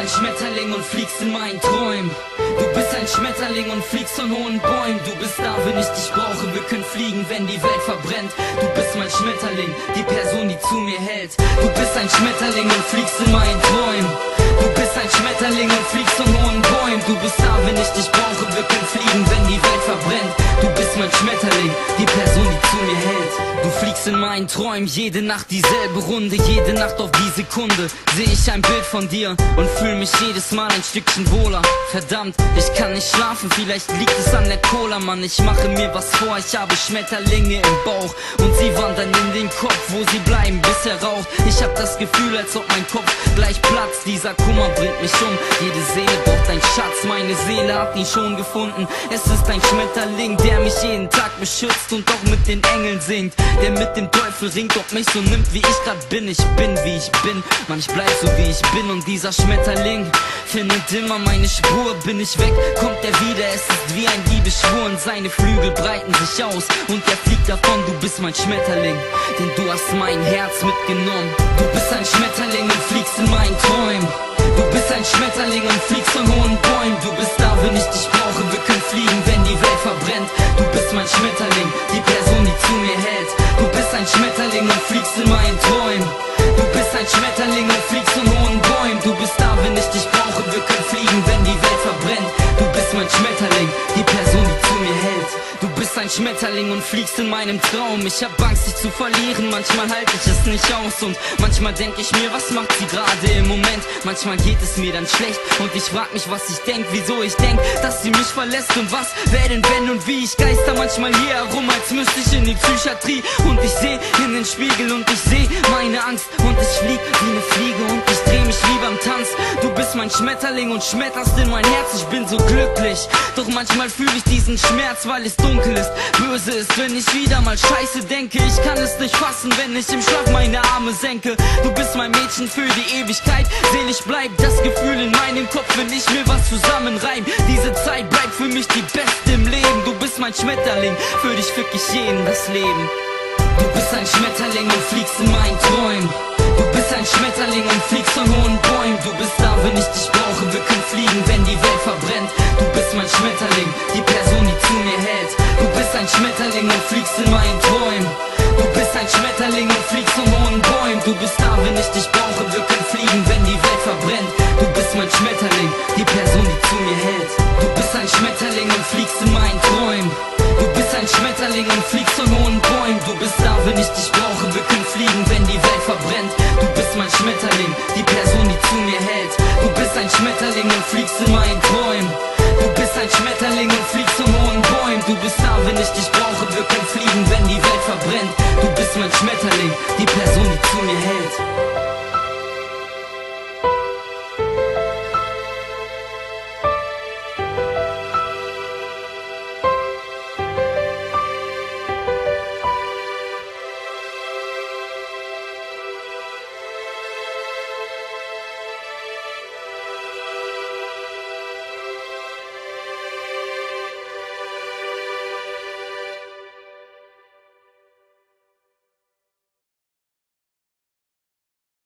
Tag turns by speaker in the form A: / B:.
A: ein Schmetterling und fliegst in meinen Träumen. Du bist ein Schmetterling und fliegst von hohen Bäumen. Du bist da, wenn ich dich brauche, wir können fliegen, wenn die Welt verbrennt. Du bist mein Schmetterling, die Person, die zu mir hält. Du bist ein Schmetterling und fliegst in meinen Träumen. Du bist ein Schmetterling und fliegst von hohen Bäumen. Du bist da, wenn ich dich brauche, wir können fliegen, wenn die Welt verbrennt. Du bist mein Schmetterling, die Person, die zu mir hält. Du fliegst in meinen Träumen, jede Nacht dieselbe Runde, jede Nacht auf die Sekunde sehe ich ein Bild von dir und fühle mich jedes Mal ein Stückchen wohler. Verdammt, ich kann nicht schlafen, vielleicht liegt es an der Cola, Mann. Ich mache mir was vor, ich habe Schmetterlinge im Bauch und sie wandern in den Kopf, wo sie bleiben, bis er raucht. Ich hab das Gefühl, als ob mein Kopf gleich platzt. Dieser Kummer bringt mich um, jede Seele braucht einen Schatz. Meine Seele hat ihn schon gefunden. Es ist ein Schmetterling, der mich jeden Tag beschützt und auch mit den Engeln singt, der mit dem Teufel ringt, ob mich so nimmt, wie ich grad bin. Ich bin, wie ich bin, Mann, ich bleib so, wie ich bin. Und dieser Schmetterling findet immer meine Spur. Bin ich weg, kommt er wieder. Es ist wie ein Liebesschwur und seine Flügel breiten sich aus und er fliegt davon. Du bist mein Schmetterling, denn du hast mein Herz mitgenommen. Du bist ein Schmetterling und fliegst in meinen Träumen. Du bist ein Schmetterling und fliegst von hohen Bäumen. Du bist da, wenn ich dich brauche, wir können fliegen, wenn die Welt verbrennt. Du bist mein Schmetterling, die Person, die zu mir hält. Du bist ein Schmetterling und fliegst in meinen Träumen. Du bist ein Schmetterling und fliegst von hohen Bäumen. Du bist da, wenn ich dich brauche, wir können fliegen, wenn die Welt verbrennt. Du bist mein Schmetterling, die Person, die zu mir hält. Du bist ein Schmetterling und fliegst in meinem Traum. Ich hab Angst, dich zu verlieren, manchmal halte ich es nicht aus. Und manchmal denk ich mir, was macht sie gerade im Moment? Manchmal geht es mir dann schlecht und ich frag mich, was ich denk, wieso ich denk, dass sie mich verlässt. Und was wäre denn wenn und wie? Ich geister manchmal hier herum, als müsste ich in die Psychiatrie. Und ich seh in den Spiegel und ich seh meine Angst. Und ich flieg wie eine Fliege und ich dreh mich wie beim Tanz. Du bist mein Schmetterling und schmetterst in mein Herz. Ich bin so glücklich, doch manchmal fühle ich diesen Schmerz, weil es dunkel ist, böse ist, wenn ich wieder mal Scheiße denke. Ich kann es nicht fassen, wenn ich im Schlaf meine Arme senke. Du bist mein Mädchen für die Ewigkeit, selig bleibt das Gefühl in meinem Kopf, wenn ich mir was zusammenreim. Diese Zeit bleibt für mich die beste im Leben. Du bist mein Schmetterling, für dich fick ich jeden das Leben. Du bist ein Schmetterling und fliegst in meinen Träumen. Du bist ein Schmetterling und fliegst von hohen Bäumen. Du bist da, wenn ich dich brauche, wir können fliegen, wenn die Welt verbrennt. Du bist mein Schmetterling, die Person, die zu mir hält. Du bist ein Schmetterling und fliegst in meinen Träumen. Du bist ein Schmetterling und fliegst von hohen Bäumen. Du bist da, wenn ich dich brauche, wir können fliegen, wenn die Welt verbrennt. Du bist mein Schmetterling, die Person, die zu mir hält. Du bist ein Schmetterling und fliegst in meinen Träumen. Du bist ein Schmetterling und fliegst von hohen Bäumen. Du bist da, wenn ich dich brauche, wir können fliegen, wenn die Welt verbrennt. Du bist mein Schmetterling, die Person, die zu mir hält. Du bist ein Schmetterling und fliegst in meinen Träumen. Du bist ein Schmetterling und fliegst von hohen Bäumen. Du bist da, wenn ich dich brauche, wir können fliegen, wenn die Welt verbrennt. Du bist mein Schmetterling, die Person, die zu mir hält.